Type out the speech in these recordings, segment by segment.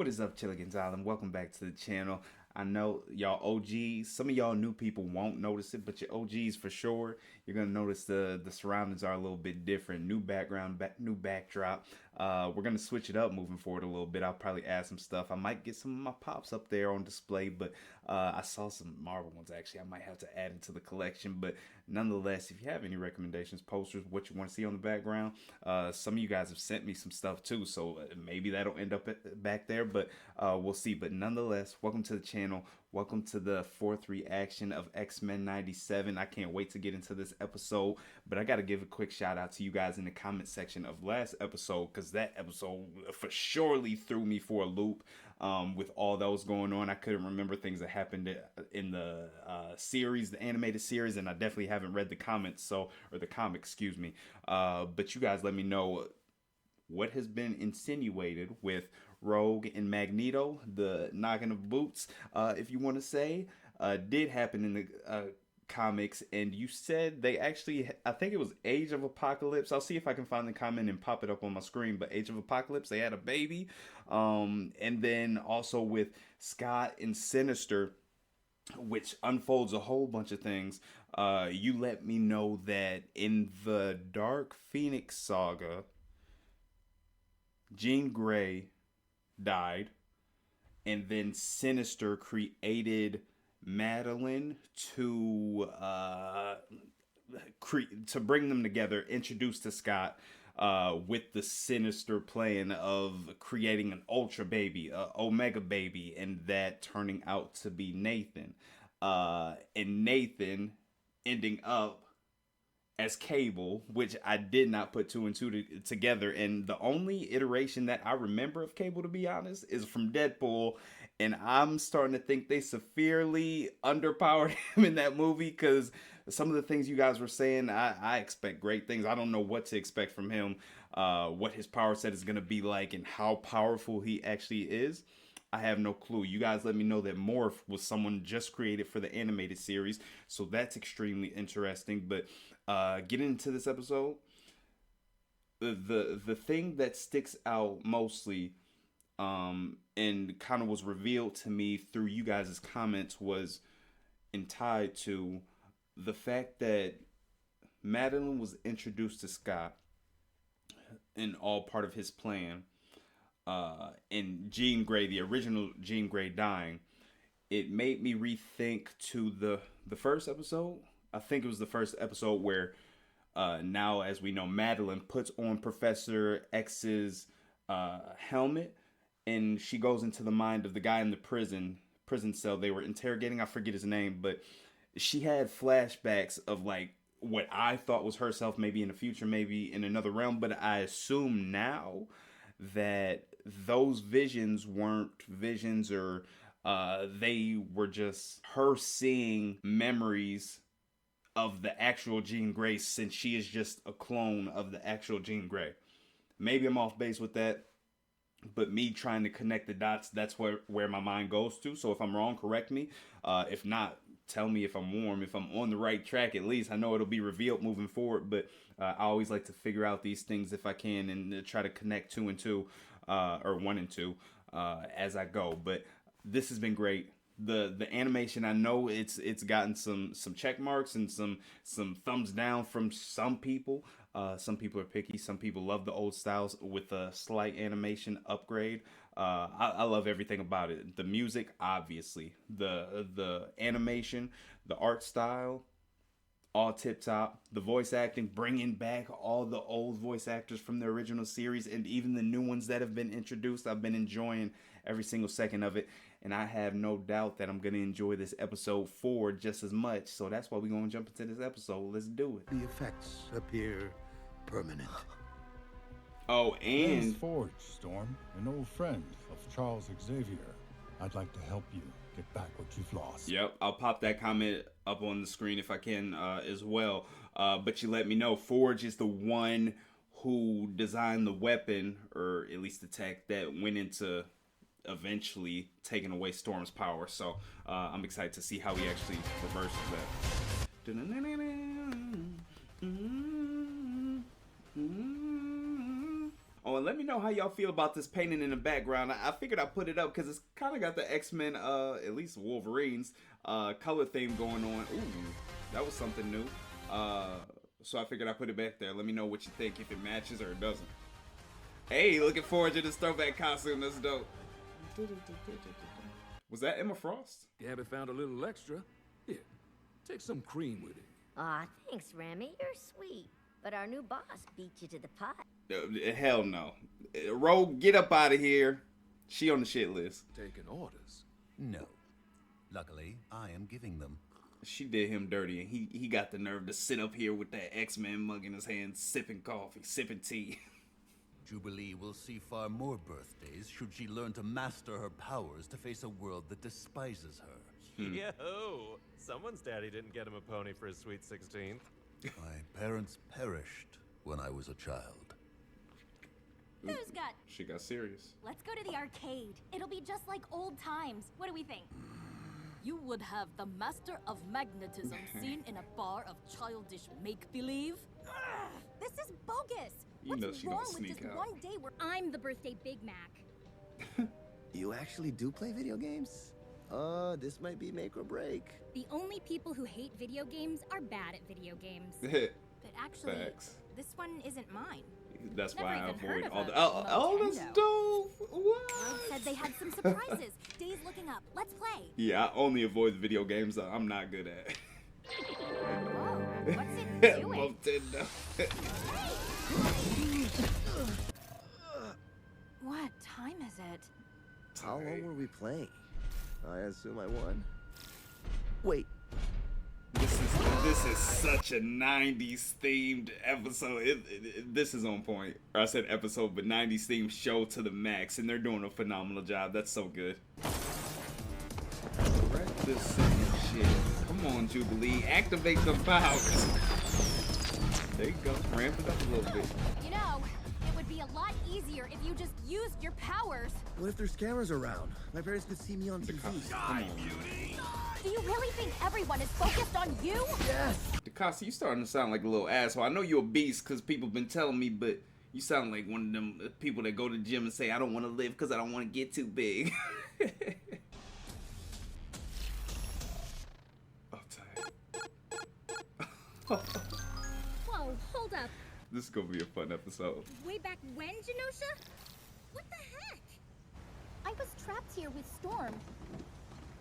What is up, Chilligans Island? Welcome back to the channel. I know y'all OGs, some of y'all new people won't notice it, but your OGs for sure, you're gonna notice the surroundings are a little bit different. New background, new backdrop. We're gonna switch it up moving forward a little bit. I'll probably add some stuff. I might get some of my pops up there on display, but I saw some Marvel ones actually. I might have to add into the collection, but nonetheless, if you have any recommendations, posters, what you want to see on the background, some of you guys have sent me some stuff too, so maybe that'll end up back there, but we'll see. But nonetheless, welcome to the channel. Welcome to the fourth reaction of X-Men 97. I can't wait to get into this episode, but I got to give a quick shout out to you guys in the comment section of last episode, because that episode for surely threw me for a loop. With all that was going on, I couldn't remember things that happened in the series, the animated series, and I definitely haven't read the comments, or the comic, excuse me. But you guys let me know what has been insinuated with Rogue and Magneto, the knocking of boots, if you want to say, did happen in the comics. And you said they actually, I think it was Age of Apocalypse. I'll see if I can find the comment and pop it up on my screen. But Age of Apocalypse, they had a baby. And then also with Scott and Sinister, which unfolds a whole bunch of things. You let me know that in the Dark Phoenix saga, Jean Grey died, and then Sinister created Madeline to bring them together, introduced to Scott, with the sinister plan of creating an Ultra baby, Omega baby, and that turning out to be Nathan, and Nathan ending up as Cable, which I did not put two and two together. And the only iteration that I remember of Cable, to be honest, is from Deadpool. And I'm starting to think they severely underpowered him in that movie, because some of the things you guys were saying, I expect great things. I don't know what to expect from him, what his power set is going to be like, and how powerful he actually is. I have no clue. You guys let me know that Morph was someone just created for the animated series, so that's extremely interesting. But getting into this episode, the thing that sticks out mostly, and kind of was revealed to me through you guys' comments, was and tied to the fact that Madeline was introduced to Scott in all part of his plan. And Jean Grey, the original Jean Grey, dying, it made me rethink to the first episode. I think it was the first episode where, now as we know, Madeline puts on Professor X's helmet, and she goes into the mind of the guy in the prison cell they were interrogating. I forget his name, but she had flashbacks of like what I thought was herself, maybe in the future, maybe in another realm. But I assume now that those visions weren't visions, or they were just her seeing memories of the actual Jean Grey, since she is just a clone of the actual Jean Grey. Maybe I'm off base with that, but me trying to connect the dots, that's where my mind goes to. So if I'm wrong, correct me. If not, tell me if I'm warm, if I'm on the right track. At least I know it'll be revealed moving forward. But I always like to figure out these things if I can, and try to connect two and two, or one and two, as I go. But this has been great. The animation, I know it's gotten some check marks and some thumbs down from some people. Some people are picky. Some people love the old styles with a slight animation upgrade. I love everything about it. The music, obviously, the animation, the art style, all tip top. The voice acting, bringing back all the old voice actors from the original series, and even the new ones that have been introduced. I've been enjoying every single second of it, and I have no doubt that I'm going to enjoy this episode 4 just as much. So that's why we're going to jump into this episode. Let's do it. The effects appear permanent. Oh, Name's and Forge, Storm, an old friend of Charles Xavier. I'd like to help you get back what you've lost. yep, I'll pop that comment up on the screen if I can, as well. But you let me know, Forge is the one who designed the weapon, or at least the tech that went into eventually taking away Storm's power. So I'm excited to see how he actually reverses that. Oh, And let me know how y'all feel about this painting in the background. I figured I'd put it up because it's kind of got the X-Men, at least Wolverine's, color theme going on. Ooh, that was something new. So I figured I'd put it back there. Let me know what you think, if it matches or it doesn't. Hey, looking forward to this throwback costume. That's dope. Was that Emma Frost? Gabby found a little extra. Here, take some cream with it. Aw, thanks, Remy. You're sweet. But our new boss beat you to the pot. Hell no. Rogue, get up out of here. She on the shit list. Taking orders. No. Luckily, I am giving them. She did him dirty, and he got the nerve to sit up here with that X-Men mug in his hand, sipping coffee, sipping tea. Jubilee will see far more birthdays should she learn to master her powers to face a world that despises her. Yo, someone's daddy didn't get him a pony for his sweet 16th. My parents perished when I was a child. Who's got? She got serious. Let's go to the arcade. It'll be just like old times. What do we think? You would have the master of magnetism seen in a bar of childish make-believe? This is bogus. You know What's she wrong gonna with sneak just out. one day where I'm the birthday Big Mac? You actually do play video games? This might be make or break. The only people who hate video games are bad at video games. But actually, Facts. this one isn't mine. That's Never why I even heard avoid of all a the. Oh, that's Motendo. dope. What? Rogue said they had some surprises. Days looking up. Let's play. Yeah, I only avoid the video games that I'm not good at. Whoa, what's it doing? Motendo. What time is it? How long were we playing? I assume I won. Wait, This is such a 90s themed episode. This is on point. Or I said episode, but 90s themed show to the max, and they're doing a phenomenal job. That's so good. This shit. Come on, Jubilee. Activate the powers. There you go. Ramp it up a little bit. You know, it would be a lot easier if you just used your powers. what if there's cameras around? My parents could see me on TV. Come on. Do you really think everyone is focused on you? Yes! DeCosta, you starting to sound like a little asshole. I know you're a beast because people been telling me, but you sound like one of them people that go to the gym and say, I don't want to live because I don't want to get too big. Oh, tight. Whoa, hold up. This is going to be a fun episode. Way back when, Genosha? What the heck? I was trapped here with Storm.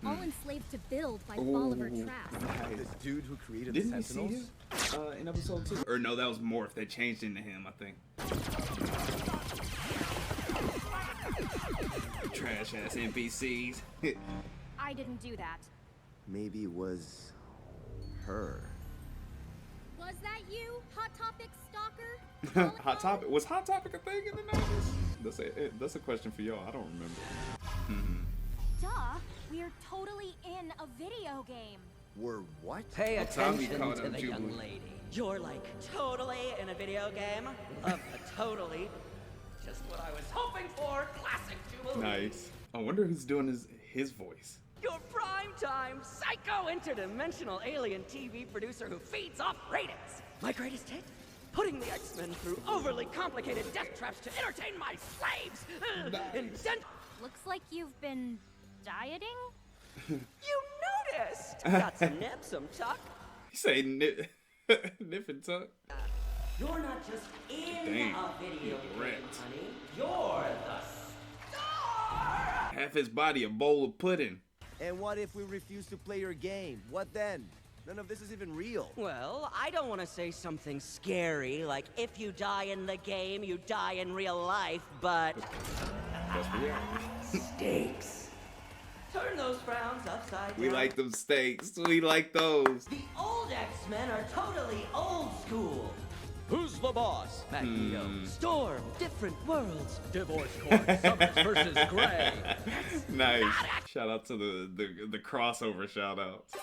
All enslaved to build by fall of her traps. This dude who created Didn't the we see Sentinels? him in episode 2? Or no, that was Morph that changed into him, I think. Trash ass NPCs. I didn't do that. Maybe it was her. Was that you, Hot Topic stalker? Hot Topic. Was Hot Topic a thing in the 90s? That's a question for y'all. I don't remember. Duh, we're totally in a video game. We're what? Pay What time we attention call to them the Jubilee? young lady. You're like totally in a video game of a totally. Just what I was hoping for. Classic Jubilee. Nice. I wonder who's doing his voice. Your primetime psycho interdimensional alien TV producer who feeds off ratings. My greatest hit? Putting the X-Men through overly complicated death traps to entertain my slaves. Looks like you've been dieting? You noticed. Got some nip, some tuck. You say nip and tuck? You're not just in Damn, a video game, wrecked. honey. You're the star. Half his body a bowl of pudding. And what if we refuse to play your game? What then? None of this is even real. Well, I don't want to say something scary, like if you die in the game, you die in real life, but That's reality. stakes. Turn those frowns upside down. We like them steaks. We like those. The old X-Men are totally old school. Who's the boss? Magneto, Storm, different worlds. Divorce court, Summers versus Gray. Nice. Shout out to the crossover shout outs.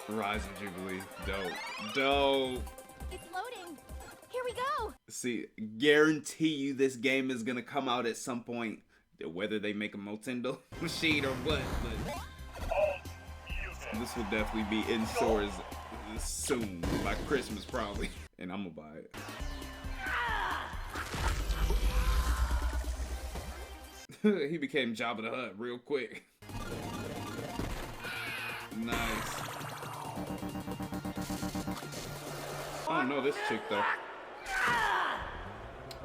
Rise of Jubilee. Dope. Dope. It's loading. Here we go. See, guarantee you this game is gonna come out at some point. Whether they make a Motendo machine or what, but this will definitely be in stores soon, by Christmas probably. And I'm gonna buy it. He became Jabba the Hutt real quick. Nice. I don't know this chick though.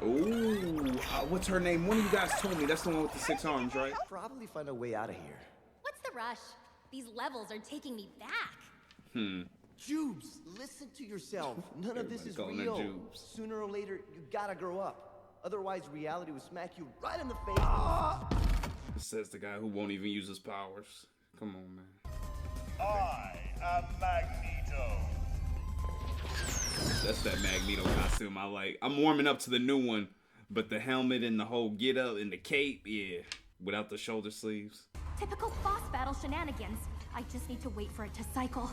Ooh, what's her name? One of you guys told me. That's the one with the 6 arms, right? Probably find a way out of here. What's the rush? These levels are taking me back. Jubes, listen to yourself. None of this is calling her real. Jubes. Sooner or later, you gotta grow up. Otherwise, reality will smack you right in the face. Says the guy who won't even use his powers. Come on, man. I am Magneto. That's that Magneto costume I like. I'm warming up to the new one, but the helmet and the whole get up and the cape, yeah, without the shoulder sleeves. Typical boss battle shenanigans. I just need to wait for it to cycle.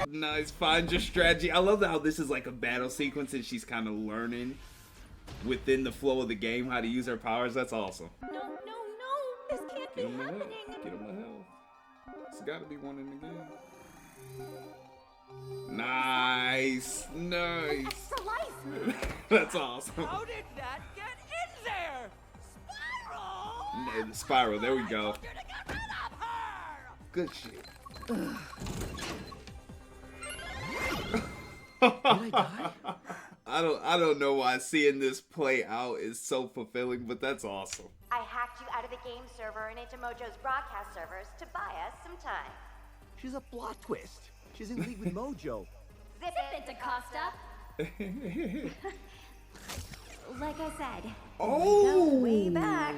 Nice, find your strategy. I love how this is like a battle sequence and she's kind of learning within the flow of the game how to use her powers. That's awesome. No, this can't be happening. Get him the health. It's gotta be one in the game. Nice. Extra life. That's awesome. How did that get in there? Spiral! The spiral, there we go. I told you to get rid of her! Good shit. Did I die? I don't know why seeing this play out is so fulfilling, but that's awesome. I hacked you out of the game server and into Mojo's broadcast servers to buy us some time. She's a plot twist. She's in league with Mojo. Zip it, DaCosta. Like I said, Oh! way back.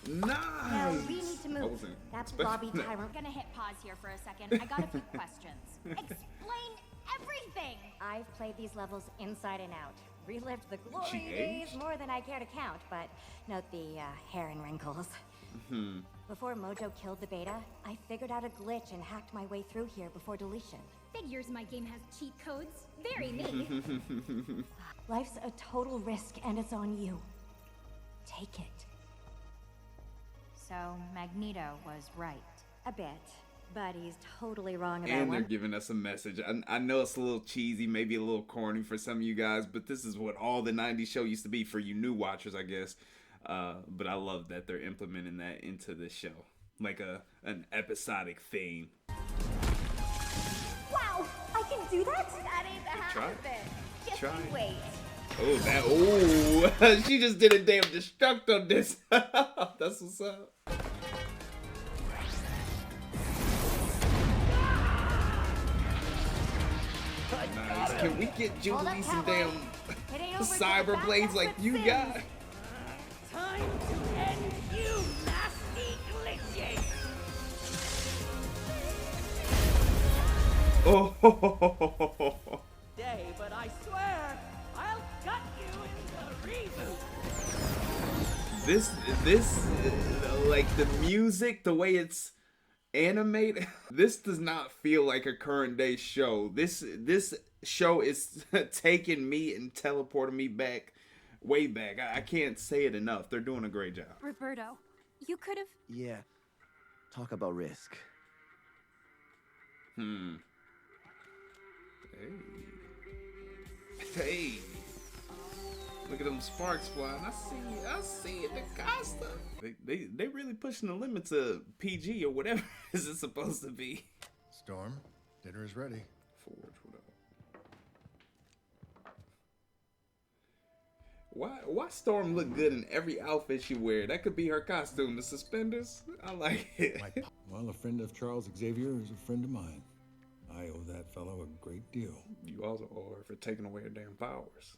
Nice. Now we need to move. That blobby tyrant. I'm gonna hit pause here for a second. I got a few questions. Explain everything. I've played these levels inside and out. Relived the glory She days aged? more than I care to count, but note the hair and wrinkles. Before Mojo killed the beta, I figured out a glitch and hacked my way through here before deletion. Figures my game has cheat codes. Very me. Life's a total risk and it's on you. Take it. So Magneto was right. A bit. But he's totally wrong about And they're one. giving us a message. I know it's a little cheesy, maybe a little corny for some of you guys, but this is what all the 90s show used to be for you new watchers, I guess. But I love that they're implementing that into this show. Like an episodic theme. Wow! I can do that? That ain't the half Try of it. it. Just Try you it. wait. Oh, she just did a damn destruct on this. That's what's up. Nice. Can we get Julie some damn It ain't over till the cyber back blades end like with you sins. got? Time to end you, nasty glitches! Oh, Day, but I swear, I'll gut you in the reboot! this like the music, the way it's animated, this does not feel like a current day show. This show is taking me and teleporting me back, way back. I can't say it enough. They're doing a great job. Roberto, you could have. Yeah. Talk about risk. Hey. Look at them sparks flying. I see it, the Costa. They really pushing the limits of PG or whatever is it supposed to be. Storm, dinner is ready. Forge, what up? Why Storm look good in every outfit she wear? That could be her costume. The suspenders. I like it. Well, a friend of Charles Xavier is a friend of mine. I owe that fellow a great deal. You also owe her for taking away her damn powers.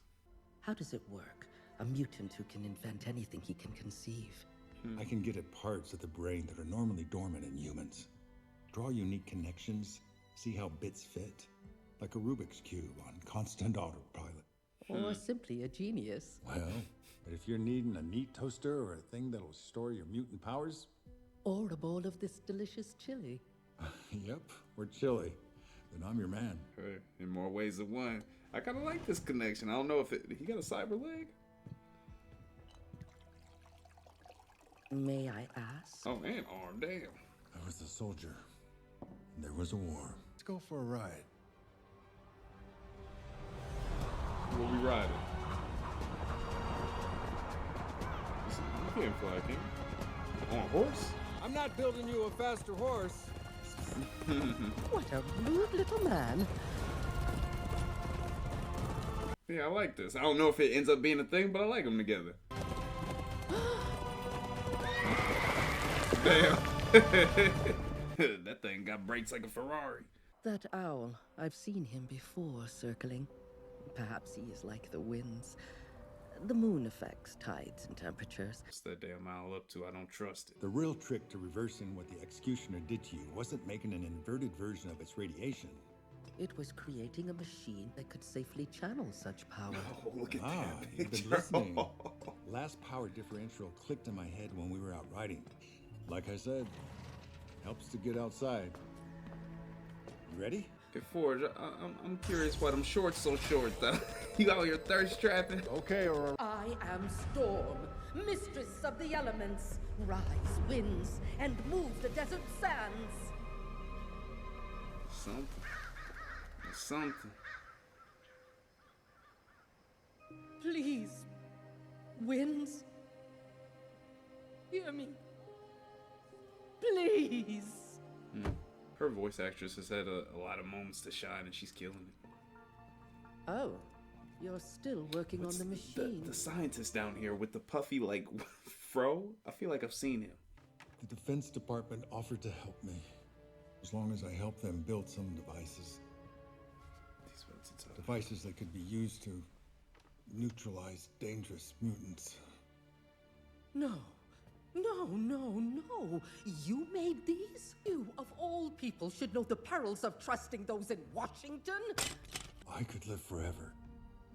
How does it work? A mutant who can invent anything he can conceive. I can get at parts of the brain that are normally dormant in humans. Draw unique connections, see how bits fit, like a Rubik's Cube on constant autopilot. Or simply a genius. Well, but if you're needing a neat toaster or a thing that'll store your mutant powers... Or a bowl of this delicious chili. Yep, or chili. Then I'm your man. Hey, in more ways than one. I kind of like this connection. I don't know if he got a cyber leg. May I ask? Oh, and arm, damn. I was a soldier. There was a war. Let's go for a ride. Where we riding? can't fly, can you? On a horse? I'm not building you a faster horse. What a rude little man. Yeah, I like this. I don't know if it ends up being a thing, but I like them together. Damn. That thing got brakes like a Ferrari. That owl, I've seen him before circling. Perhaps he is like the winds. The moon affects tides and temperatures. What's that damn owl up to? I don't trust it. The real trick to reversing what the executioner did to you wasn't making an inverted version of its radiation. It was creating a machine that could safely channel such power. Oh, look at that You've picture. been listening. Last power differential clicked in my head when we were out riding. Like I said, helps to get outside. You ready? Hey, Forge, I'm curious why them shorts so short, though. You out here thirst trapping? Okay, Aurora. I am Storm, mistress of the elements. Rise, winds, and move the desert sands. Something. Something. Please, winds, hear me. Please. Her voice actress has had a lot of moments to shine, and she's killing it. Oh, you're still working on the machine. The scientist down here with the puffy, like, fro? I feel like I've seen him. The Defense Department offered to help me, as long as I help them build some devices. Devices that could be used to neutralize dangerous mutants. No, no, no, no. You made these? You, of all people, should know the perils of trusting those in Washington. I could live forever,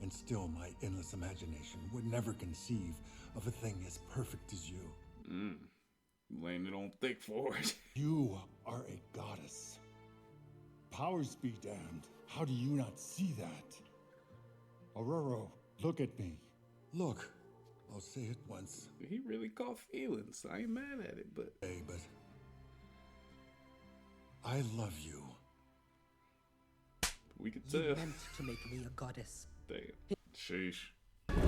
and still my endless imagination would never conceive of a thing as perfect as you. Laying it on thick for it. You are a goddess. Powers be damned. How do you not see that? Aurora, look at me. Look. I'll say it once. He really caught feelings. I ain't mad at it, but... Hey, but... I love you. We could You tell. meant to make me a goddess. Damn. Sheesh. What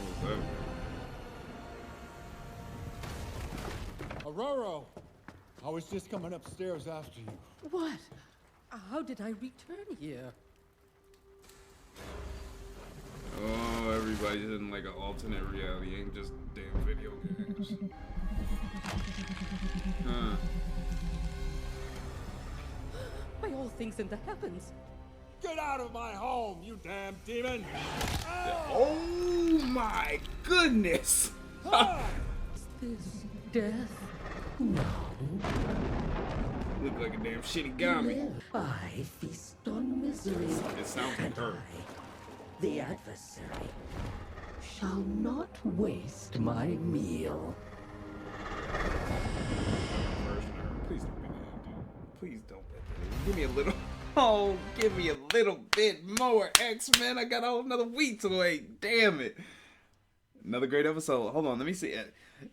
was that? Aurora! I was just coming upstairs after you. What? How did I return here? Oh, everybody's in like an alternate reality, ain't just damn video games. Huh. By all things in the heavens. Get out of my home, you damn demon! Oh my goodness! Is this death? No. Look like a damn shitty gummy. I feast on misery. It sounds like her. The adversary shall not waste my meal. Please don't be that, dude. Please don't be that. Give me a little. Oh, give me a little bit more, X-Men. I got another week to wait. Damn it. Another great episode. Hold on, let me see.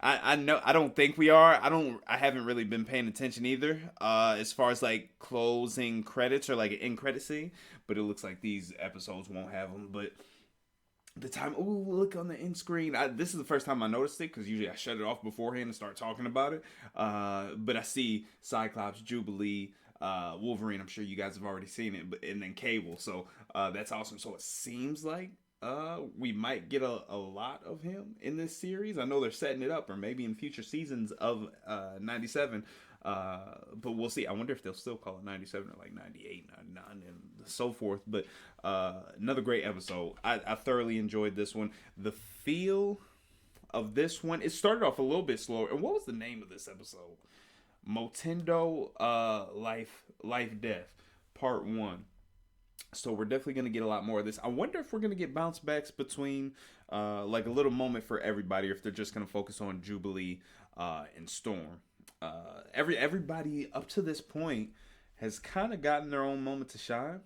I know. I don't think we are. I haven't really been paying attention either. As far as like closing credits or like an end credit scene, but it looks like these episodes won't have them. But the time. Oh, look on the end screen. This is the first time I noticed it because usually I shut it off beforehand and start talking about it. But I see Cyclops, Jubilee, Wolverine. I'm sure you guys have already seen it, and then Cable. So that's awesome. So it seems like we might get a lot of him in this series. I know they're setting it up, or maybe in future seasons of 97. But we'll see. I wonder if they'll still call it 97 or like 98, 99, and so forth. But another great episode. I thoroughly enjoyed this one. The feel of this one, it started off a little bit slower. And what was the name of this episode? Motendo, Lifedeath, Part 1. So we're definitely going to get a lot more of this. I wonder if we're going to get bounce backs between like a little moment for everybody, or if they're just going to focus on Jubilee and Storm. Everybody up to this point has kind of gotten their own moment to shine.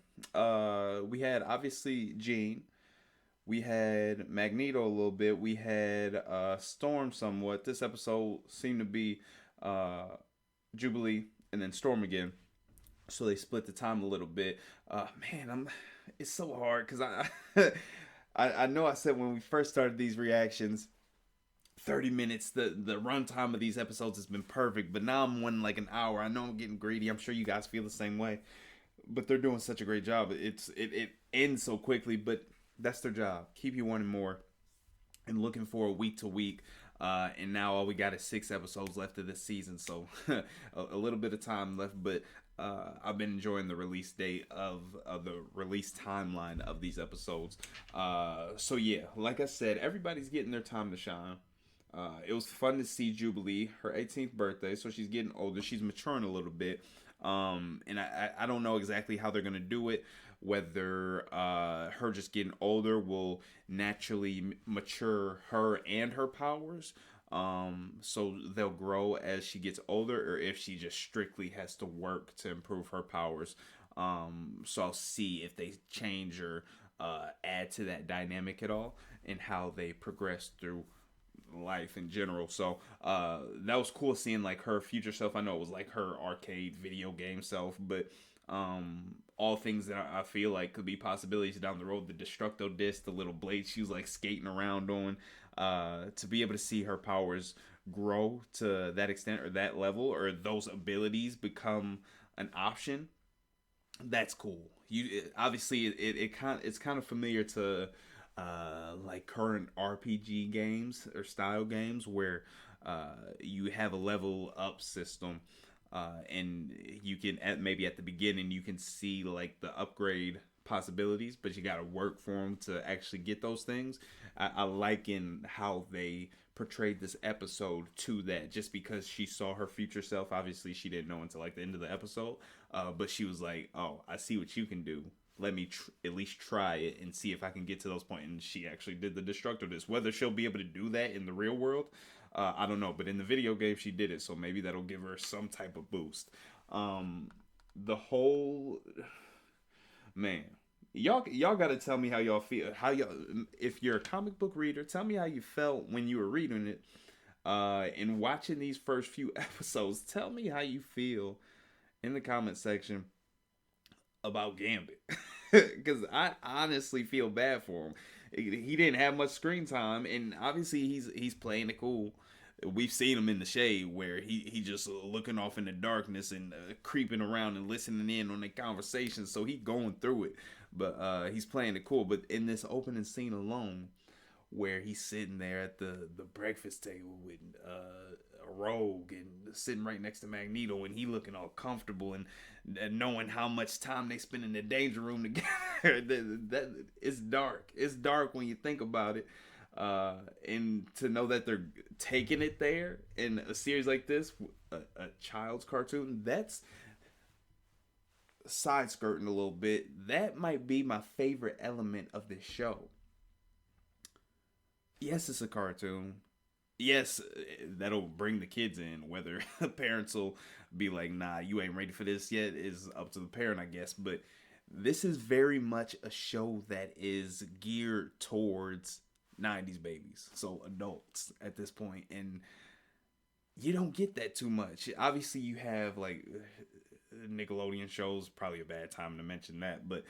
We had obviously Jean. We had Magneto a little bit. We had Storm somewhat. This episode seemed to be Jubilee and then Storm again. So they split the time a little bit. Man, it's so hard because I know I said when we first started these reactions, 30 minutes, the runtime of these episodes has been perfect, but now I'm wanting like an hour. I know I'm getting greedy. I'm sure you guys feel the same way, but they're doing such a great job. It ends so quickly, but that's their job. Keep you wanting more and looking for a week to week. And now all we got is 6 episodes left of this season, so a little bit of time left. But I've been enjoying the release date of the release timeline of these episodes. So yeah, like I said, everybody's getting their time to shine. It was fun to see Jubilee, her 18th birthday, so she's getting older. She's maturing a little bit. And I don't know exactly how they're going to do it, whether her just getting older will naturally mature her and her powers. So they'll grow as she gets older, or if she just strictly has to work to improve her powers. So I'll see if they change or add to that dynamic at all and how they progress through life in general. So that was cool seeing like her future self. I know it was like her arcade video game self, but all things that I feel like could be possibilities down the road. The Destructo disc, the little blade she was like skating around on, to be able to see her powers grow to that extent or that level, or those abilities become an option. That's cool. Obviously it's kind of familiar to like current RPG games or style games where you have a level up system, and you can maybe at the beginning you can see like the upgrade possibilities, but you got to work for them to actually get those things. I like in how they portrayed this episode to that, just because she saw her future self. Obviously she didn't know until like the end of the episode, but she was like, oh, I see what you can do. Let me at least try it and see if I can get to those points. And she actually did the Destructo disc. Whether she'll be able to do that in the real world, I don't know. But in the video game, she did it, so maybe that'll give her some type of boost. The whole man, y'all got to tell me how y'all feel. How y'all, if you're a comic book reader, tell me how you felt when you were reading it, and watching these first few episodes. Tell me how you feel in the comment section about Gambit, because I honestly feel bad for him. He didn't have much screen time, and obviously he's playing it cool. We've seen him in the shade where he just looking off in the darkness and creeping around and listening in on the conversations, so he going through it, but he's playing it cool. But in this opening scene alone, where he's sitting there at the breakfast table with Rogue and sitting right next to Magneto, and he looking all comfortable and knowing how much time they spend in the danger room together, that it's dark. It's dark when you think about it, and to know that they're taking it there in a series like this, a child's cartoon, that's side skirting a little bit. That might be my favorite element of this show. Yes, it's a cartoon. Yes, that'll bring the kids in. Whether parents will be like, nah, you ain't ready for this yet, is up to the parent, I guess. But this is very much a show that is geared towards 90s babies, so adults at this point. And you don't get that too much. Obviously, you have like Nickelodeon shows, probably a bad time to mention that, but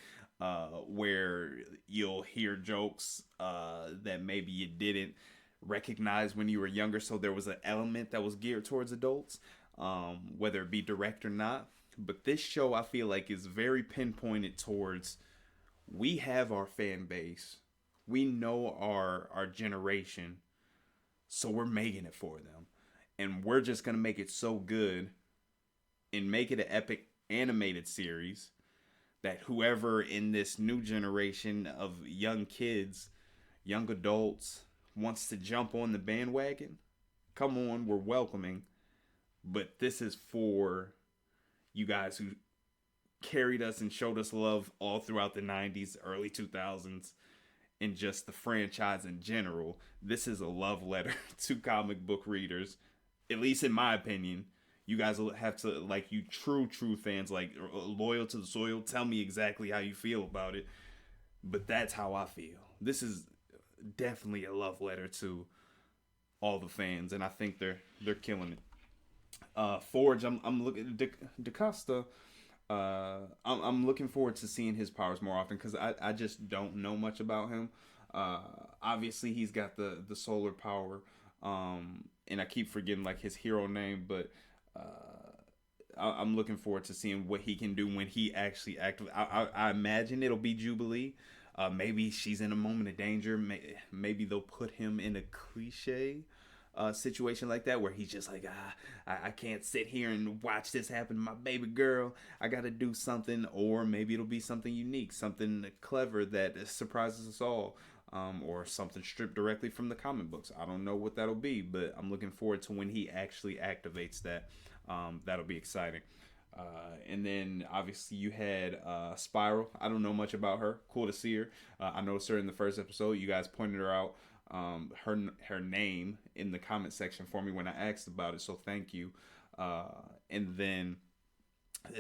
where you'll hear jokes that maybe you didn't recognize when you were younger, so there was an element that was geared towards adults, whether it be direct or not. But this show, I feel like, is very pinpointed towards, we have our fan base, we know our generation, so we're making it for them, and we're just gonna make it so good and make it an epic animated series that whoever in this new generation of young kids, young adults, wants to jump on the bandwagon, come on, we're welcoming. But this is for you guys who carried us and showed us love all throughout the 90s, early 2000s, and just the franchise in general. This is a love letter to comic book readers, at least in my opinion. You guys will have to, like, you true fans, like, loyal to the soil, tell me exactly how you feel about it. But that's how I feel. This is definitely a love letter to all the fans, and I think they're killing it. Forge, I'm looking DaCosta. I'm looking forward to seeing his powers more often, because I just don't know much about him. Obviously, he's got the solar power, and I keep forgetting like his hero name, but I'm looking forward to seeing what he can do when he actually activates. I imagine it'll be Jubilee. Maybe she's in a moment of danger. Maybe they'll put him in a cliche situation like that where he's just like, I can't sit here and watch this happen to my baby girl. I got to do something. Or maybe it'll be something unique, something clever that surprises us all. Or something stripped directly from the comic books. I don't know what that'll be, but I'm looking forward to when he actually activates that. That'll be exciting. And then obviously you had Spiral. I don't know much about her. Cool to see her. I noticed her in the first episode. You guys pointed her out. Her name in the comment section for me when I asked about it. So thank you. And then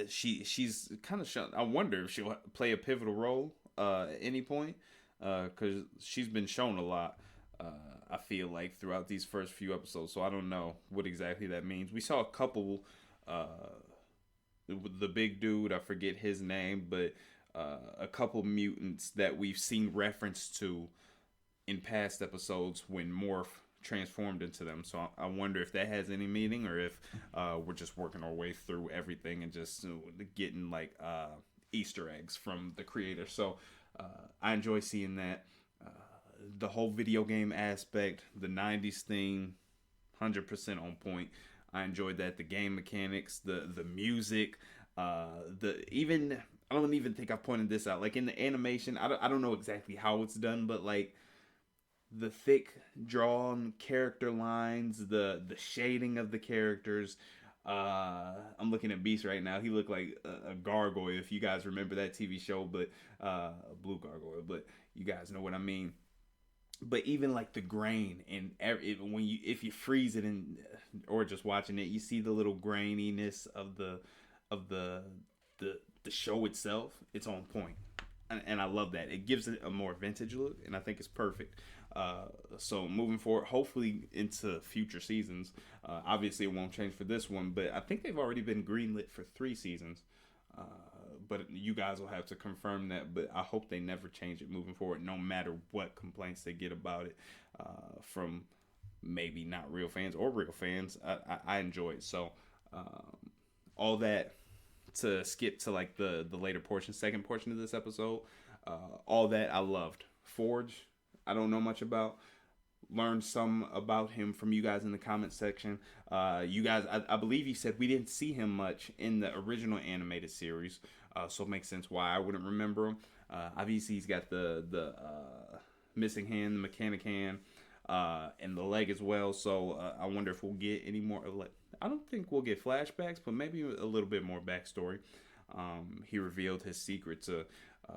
she's kind of shown. I wonder if she'll play a pivotal role at any point. Because she's been shown a lot, I feel like, throughout these first few episodes. So I don't know what exactly that means. We saw a couple, the big dude, I forget his name, but a couple mutants that we've seen reference to in past episodes when Morph transformed into them. So I wonder if that has any meaning, or if we're just working our way through everything and just getting like Easter eggs from the creator. So I enjoy seeing that. The whole video game aspect, the 90s theme, 100% on point. I enjoyed that. The game mechanics, the music, I don't even think I pointed this out. Like in the animation, I don't know exactly how it's done, but like the thick drawn character lines, the shading of the characters. I'm looking at Beast right now. He looked like a gargoyle, if you guys remember that TV show, but a blue gargoyle. But you guys know what I mean. But even like the grain and if you freeze it or just watching it, you see the little graininess of the show itself. It's on point, and I love that. It gives it a more vintage look, and I think it's perfect. So moving forward, hopefully into future seasons. Obviously, it won't change for this one, but I think they've already been greenlit for 3 seasons. But you guys will have to confirm that. But I hope they never change it moving forward, no matter what complaints they get about it from maybe not real fans or real fans. I enjoy it. So all that to skip to like the later portion, second portion of this episode. All that I loved. Forge, I don't know much about. Learned some about him from you guys in the comment section. You guys, I believe you said we didn't see him much in the original animated series, so it makes sense why I wouldn't remember him. Obviously, he's got the missing hand, the mechanic hand, and the leg as well. So I wonder if we'll get any more. I don't think we'll get flashbacks, but maybe a little bit more backstory. He revealed his secret to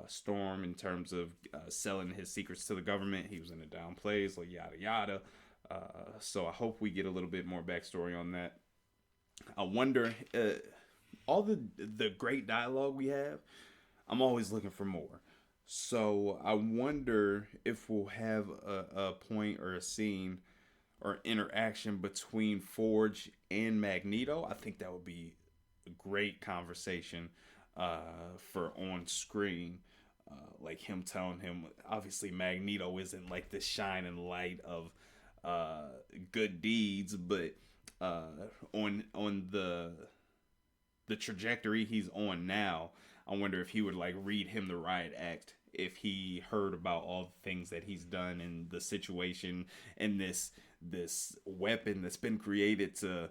Storm in terms of selling his secrets to the government. He was in a down place, like yada yada. So I hope we get a little bit more backstory on that. I wonder, all the great dialogue we have, I'm always looking for more. So I wonder if we'll have a point or a scene or interaction between Forge and Magneto. I think that would be a great conversation for on screen. Like him telling him, obviously Magneto isn't like the shining light of good deeds, but on the trajectory he's on now, I wonder if he would like read him the riot act if he heard about all the things that he's done and the situation and this weapon that's been created to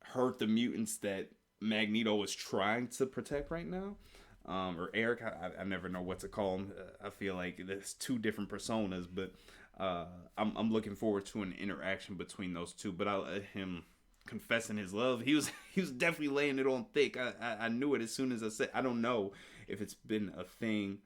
hurt the mutants that Magneto is trying to protect right now. Or Eric, I never know what to call him. I feel like there's 2 different personas, but I'm looking forward to an interaction between those 2. But him confessing his love, he was definitely laying it on thick. I knew it as soon as I said. I don't know if it's been a thing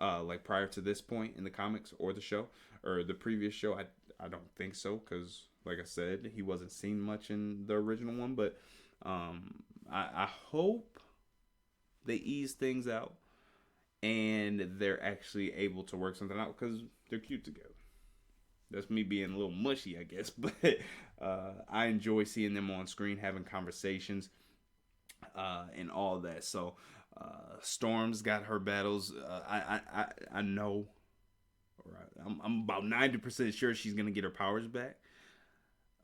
like prior to this point in the comics or the show or the previous show. I don't think so, because like I said, he wasn't seen much in the original one. But I hope they ease things out and they're actually able to work something out, because they're cute together. That's me being a little mushy, I guess, but I enjoy seeing them on screen having conversations and all that. So Storm's got her battles. I know, I'm about 90% sure she's gonna get her powers back.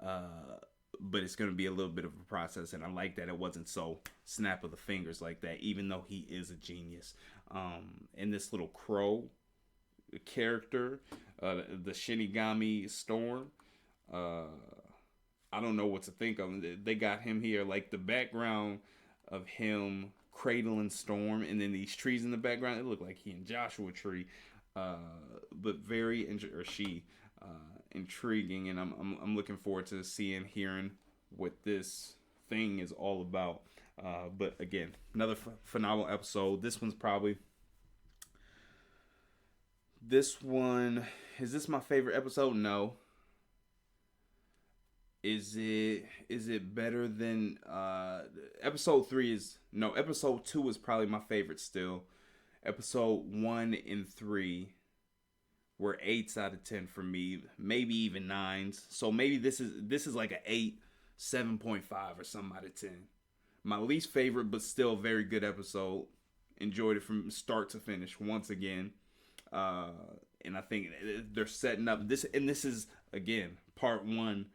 But it's gonna be a little bit of a process, and I like that it wasn't so snap of the fingers like that. Even though he is a genius, and this little crow character, the Shinigami Storm. I don't know what to think of. They got him here, like the background of him cradling Storm, and then these trees in the background. It looked like he and Joshua Tree, but very intriguing, and I'm looking forward to hearing what this thing is all about. But again, another phenomenal episode. This one, is this my favorite episode? No. Is it better than episode 3 is no, episode 2 is probably my favorite still. Episode 1 and 3 were 8s out of 10 for me, maybe even 9s. So maybe this is like an 8, 7.5 or something out of 10. My least favorite, but still very good episode. Enjoyed it from start to finish once again. And I think they're setting up this, and this is again part 1.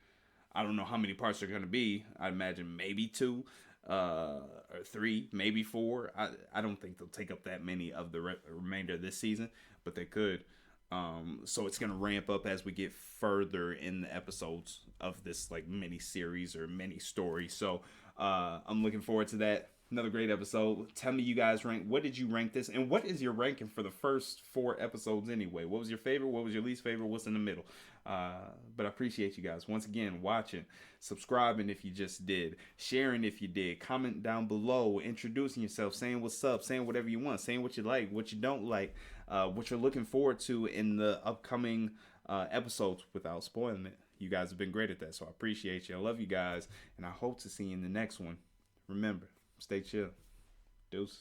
I don't know how many parts are going to be. I imagine maybe 2 or 3, maybe 4. I don't think they'll take up that many of the remainder of this season, but they could. So it's going to ramp up as we get further in the episodes of this like mini series or mini story. So I'm looking forward to that. Another great episode. Tell me, you guys what did you rank this? And what is your ranking for the first 4 episodes anyway? What was your favorite? What was your least favorite? What's in the middle? But I appreciate you guys once again watching, subscribing if you just did, sharing if you did, comment down below, introducing yourself, saying what's up, saying whatever you want, saying what you like, what you don't like, what you're looking forward to in the upcoming episodes without spoiling it. You guys have been great at that, so I appreciate you. I love you guys, and I hope to see you in the next one. Remember, stay chill. Deuces.